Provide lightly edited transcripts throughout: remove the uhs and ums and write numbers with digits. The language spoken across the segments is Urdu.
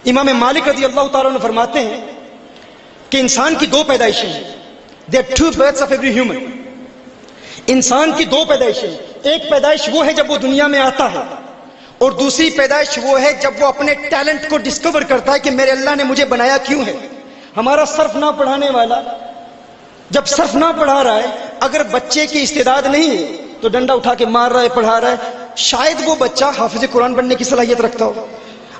امام مالک رضی اللہ تعالیٰ عنہ فرماتے ہیں کہ انسان کی دو پیدائشیں ہیں. There are two births of every human. انسان کی دو پیدائشیں ہیں. ایک پیدائش وہ ہے جب وہ دنیا میں آتا ہے، اور دوسری پیدائش وہ ہے جب وہ اپنے ٹیلنٹ کو ڈسکور کرتا ہے کہ میرے اللہ نے مجھے بنایا کیوں ہے. ہمارا صرف نہ پڑھانے والا جب صرف نہ پڑھا رہا ہے، اگر بچے کی استعداد نہیں ہے تو ڈنڈا اٹھا کے مار رہا ہے، پڑھا رہا ہے، شاید وہ بچہ حافظ قرآن بننے کی صلاحیت رکھتا ہو.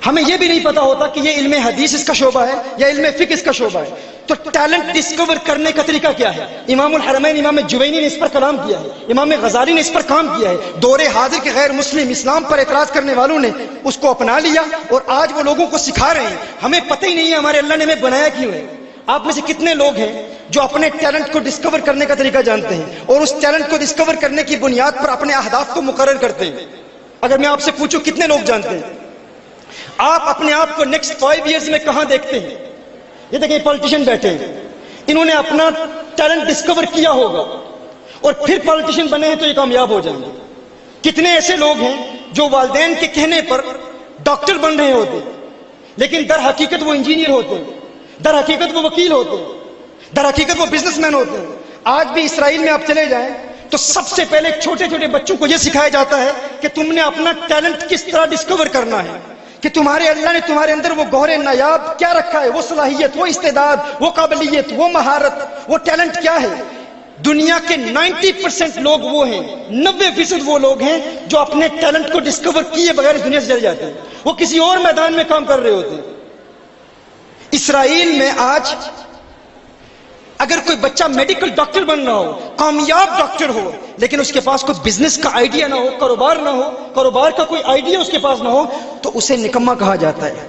ہمیں یہ بھی نہیں پتا ہوتا کہ یہ علم حدیث اس کا شعبہ ہے یا علم فقہ اس کا شعبہ ہے. تو ٹیلنٹ ڈسکور کرنے کا طریقہ کیا ہے؟ امام الحرمین امام جوینی نے اس پر کلام کیا ہے، امام غزالی نے اس پر کام کیا ہے. دور حاضر کے غیر مسلم اسلام پر اعتراض کرنے والوں نے اس کو اپنا لیا اور آج وہ لوگوں کو سکھا رہے ہیں. ہمیں پتہ ہی نہیں ہے ہمارے اللہ نے ہمیں بنایا کیوں ہے. آپ میں سے کتنے لوگ ہیں جو اپنے ٹیلنٹ کو ڈسکور کرنے کا طریقہ جانتے ہیں اور اس ٹیلنٹ کو ڈسکور کرنے کی بنیاد پر اپنے اہداف کو مقرر کرتے ہیں؟ اگر میں آپ سے پوچھوں کتنے لوگ جانتے ہیں؟ آپ اپنے آپ کو نیکسٹ 5 ایئرز میں کہاں دیکھتے ہیں؟ یہ دیکھیں پولیٹیشین بیٹھے ہیں، انہوں نے اپنا ٹیلنٹ ڈسکور کیا ہوگا اور پھر پولیٹیشین بنے ہیں تو یہ کامیاب ہو جائیں گے. کتنے ایسے لوگ ہیں جو والدین کے کہنے پر ڈاکٹر بن رہے ہوتے ہیں لیکن در حقیقت وہ انجینئر ہوتے ہیں، در حقیقت وہ وکیل ہوتے ہیں، در حقیقت وہ بزنس مین ہوتے ہیں. آج بھی اسرائیل میں آپ چلے جائیں تو سب سے پہلے چھوٹے چھوٹے بچوں کو یہ سکھایا جاتا ہے کہ تم نے اپنا ٹیلنٹ کس طرح ڈسکور کرنا ہے، کہ تمہارے اللہ نے تمہارے اندر وہ گوہر نایاب کیا رکھا ہے، وہ صلاحیت، وہ استعداد، وہ قابلیت، وہ مہارت، وہ ٹیلنٹ کیا ہے. دنیا کے 90% لوگ وہ ہیں، 90% وہ لوگ ہیں جو اپنے ٹیلنٹ کو ڈسکور کیے بغیر اس دنیا سے چلے جاتے ہیں. وہ کسی اور میدان میں کام کر رہے ہوتے ہیں. اسرائیل میں آج اگر کوئی بچہ میڈیکل ڈاکٹر بن رہا ہو، کامیاب ڈاکٹر ہو، لیکن اس کے پاس کوئی بزنس کا آئیڈیا نہ ہو، کاروبار نہ ہو، کاروبار کا کوئی آئیڈیا اس کے پاس نہ ہو، تو اسے نکما کہا جاتا ہے،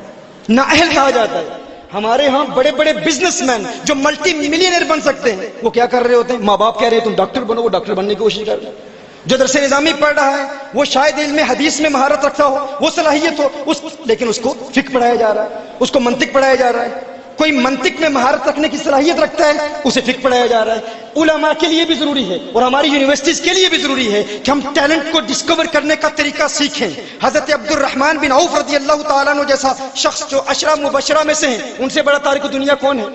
نااہل کہا جاتا ہے. ہمارے ہاں بڑے بڑے بزنس مین جو ملٹی ملینئر بن سکتے ہیں، وہ کیا کر رہے ہوتے ہیں؟ ماں باپ کہہ رہے ہیں تم ڈاکٹر بنو، وہ ڈاکٹر بننے کی کوشش کر رہے ہیں. جو درس نظامی پڑھ رہا ہے وہ شاید علم حدیث میں مہارت رکھتا ہو، وہ صلاحیت ہو، لیکن اس کو فقہ پڑھایا جا رہا ہے، اس کو منطق پڑھایا جا رہا ہے. کوئی منطق میں مہارت رکھنے کی صلاحیت رکھتا ہے، اسے فقہ پڑھایا جا رہا ہے. علماء کے لیے بھی ضروری ہے اور ہماری یونیورسٹیز کے لیے بھی ضروری ہے کہ ہم ٹیلنٹ کو ڈسکور کرنے کا طریقہ سیکھیں. حضرت عبد الرحمن بن عوف رضی اللہ تعالیٰ عنہ جیسا شخص جو عشرہ مبشرہ میں سے ہیں، ان سے بڑا تارک دنیا کون ہے؟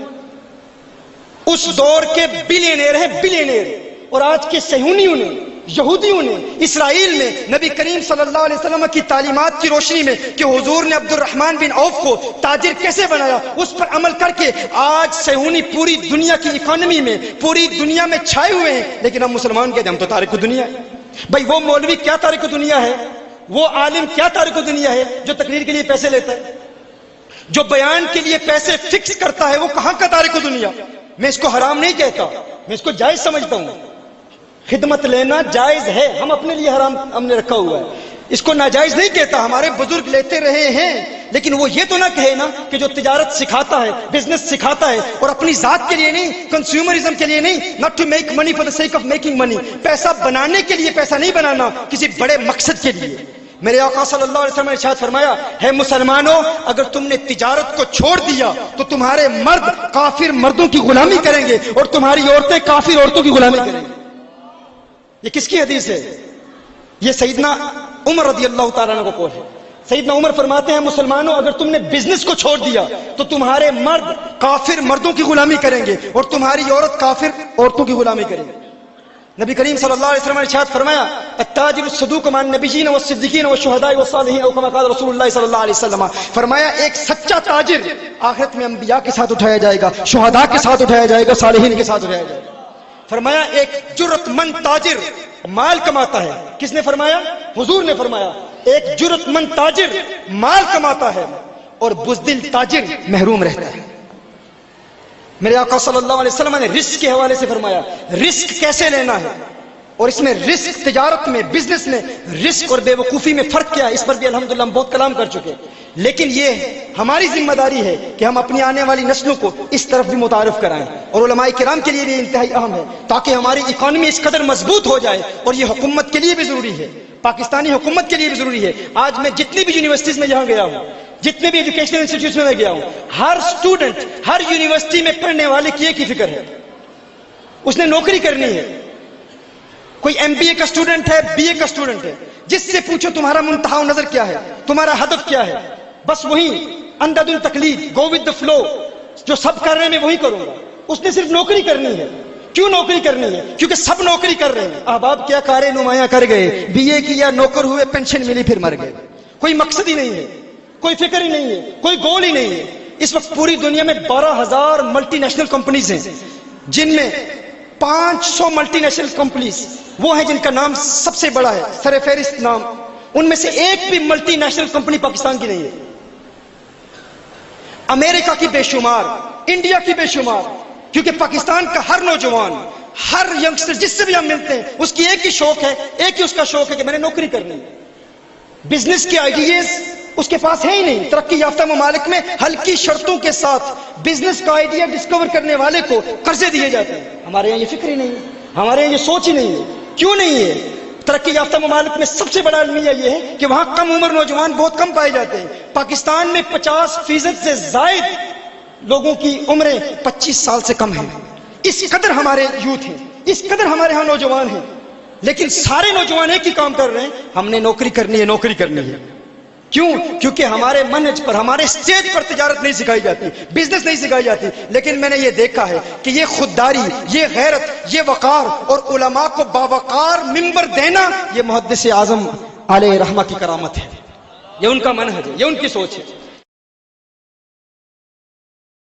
اس دور کے بلینئر ہیں، بلینئر. اور آج کے صہیونیوں نے، یہودیوں نے اسرائیل میں نبی کریم صلی اللہ علیہ وسلم کی تعلیمات کی روشنی میں کہ حضور نے عبد الرحمن بن عوف کو تاجر کیسے بنایا، اس پر عمل کر کے آج صہیونی پوری دنیا کی اکانومی میں، پوری دنیا میں چھائے ہوئے ہیں. لیکن ہم مسلمان کہتے ہیں ہم تو تارک دنیا ہے. بھائی وہ مولوی کیا تارک دنیا ہے؟ وہ عالم کیا تارک دنیا ہے جو تقریر کے لیے پیسے لیتا ہے، جو بیان کے لیے پیسے فکس کرتا ہے؟ وہ کہاں کا تارک دنیا؟ میں اس کو حرام نہیں کہتا، میں اس کو جائز سمجھتا ہوں. خدمت لینا جائز ہے، ہم اپنے لیے حرام ہم نے رکھا ہوا ہے، اس کو ناجائز نہیں کہتا. ہمارے بزرگ لیتے رہے ہیں، لیکن وہ یہ تو نہ کہے نا کہ جو تجارت سکھاتا ہے، بزنس سکھاتا ہے، اور اپنی ذات کے لیے نہیں، کنزیومرزم کے لیے نہیں، not to make money for the sake of making money، پیسہ بنانے کے لیے پیسہ نہیں بنانا، کسی بڑے مقصد کے لیے. میرے آقا صلی اللہ علیہ وسلم نے ارشاد فرمایا ہے مسلمانوں، اگر تم نے تجارت کو چھوڑ دیا تو تمہارے مرد کافر مردوں کی غلامی کریں گے اور تمہاری عورتیں کافر عورتوں کی غلامی کریں گے. یہ کس کی حدیث ہے؟ یہ سیدنا عمر رضی اللہ تعالیٰ عنہ کو قول ہے. سیدنا عمر فرماتے ہیں مسلمانوں، اگر تم نے بزنس کو چھوڑ دیا تو تمہارے مرد کافر مردوں کی غلامی کریں گے اور تمہاری عورت کافر عورتوں کی غلامی کریں گے. نبی کریم صلی اللہ علیہ وسلم نے ارشاد فرمایا التاجر الصدوق مع النبیین والصدیقین والشہداء والصالحین، او کما قال رسول اللہ صلی اللہ علیہ وسلم. فرمایا ایک سچا تاجر آخرت میں انبیاء کے ساتھ اٹھایا جائے گا، شہداء کے ساتھ اٹھایا جائے گا، صالحین کے ساتھ اٹھایا جائے گا. فرمایا ایک جرت مند تاجر مال کماتا ہے. کس نے فرمایا؟ حضور نے فرمایا ایک جرت مند تاجر مال کماتا ہے اور بزدل تاجر محروم رہتا ہے. میرے آقا صلی اللہ علیہ وسلم نے رزق کے حوالے سے فرمایا رزق کیسے لینا ہے، اور اس میں رزق تجارت میں، بزنس میں رزق اور بے وقوفی میں فرق کیا ہے، اس پر بھی الحمدللہ ہم بہت کلام کر چکے. لیکن یہ ہماری ذمہ داری ہے کہ ہم اپنی آنے والی نسلوں کو اس طرف بھی متعارف کرائیں، اور علماء کرام کے لیے بھی انتہائی اہم ہے تاکہ ہماری اکانومی اس قدر مضبوط ہو جائے. اور یہ حکومت کے لیے بھی ضروری ہے، پاکستانی حکومت کے لیے بھی ضروری ہے. آج میں جتنی بھی یونیورسٹیز میں جہاں گیا ہوں، جتنے بھی ایجوکیشنل انسٹیٹیوٹس میں گیا ہوں، ہر اسٹوڈنٹ، ہر یونیورسٹی میں پڑھنے والے کی ایک ہی فکر ہے، اس نے نوکری کرنی ہے. کوئی ایم بی اے کا اسٹوڈنٹ ہے، بی اے کا اسٹوڈنٹ ہے، جس سے پوچھو تمہارا منتہا نظر کیا ہے، تمہارا ہدف کیا ہے، بس وہی اندھا تقلید, گو ود دا فلو, جو سب کر رہے ہیں میں وہی کروں گا. اس نے صرف نوکری کرنی ہے. کیوں نوکری کرنی ہے؟ کیونکہ سب نوکری کر رہے ہیں. احباب کیا کارے نمایاں کر گئے, بی اے کیا, نوکر ہوئے, پینشن ملی, پھر مر گئے. کوئی مقصد ہی نہیں ہے, کوئی فکر ہی نہیں ہے, کوئی گول ہی نہیں ہے. اس وقت پوری دنیا میں 12,000 ملٹی نیشنل کمپنیز ہیں, جن میں 500 ملٹی نیشنل کمپنیز وہ ہیں جن کا نام سب سے بڑا ہے, سر فہرست نام. ان میں سے ایک بھی ملٹی نیشنل کمپنی پاکستان کی نہیں ہے. امریکہ کی بے شمار, انڈیا کی بے شمار. کیونکہ پاکستان کا ہر نوجوان, ہر ینگسٹر جس سے بھی ہم ملتے ہیں, اس کی ایک ہی شوق ہے, ایک ہی اس کا شوق ہے کہ میں نے نوکری کرنی ہے. بزنس کی آئیڈیاز اس کے پاس ہے ہی نہیں. ترقی یافتہ ممالک میں ہلکی شرطوں کے ساتھ بزنس کا آئیڈیا ڈسکور کرنے والے کو قرضے دیے جاتے ہیں. ہمارے یہاں یہ فکر ہی نہیں ہے, ہمارے یہاں یہ سوچ ہی نہیں ہے. کیوں نہیں ہے؟ ترقی یافتہ ممالک میں سب سے بڑا المیہ یہ ہے کہ وہاں کم عمر نوجوان بہت کم پائے جاتے ہیں. پاکستان میں 50% سے زائد لوگوں کی عمریں 25 سال سے کم ہیں. اس قدر ہمارے یوتھ ہیں, اس قدر ہمارے ہاں نوجوان ہیں, لیکن سارے نوجوان ایک ہی کام کر رہے ہیں, ہم نے نوکری کرنی ہے, نوکری کرنی ہے. کیوں؟ کیونکہ ہمارے منہج پر, ہمارے اسٹیج پر تجارت نہیں سکھائی جاتی, بزنس نہیں سکھائی جاتی. لیکن میں نے یہ دیکھا ہے کہ یہ خودداری, یہ غیرت, یہ وقار اور علماء کو باوقار منبر دینا, یہ محدث اعظم علیہ رحمہ کی کرامت ہے. یہ ان کا منہج ہے, یہ ان کی سوچ ہے.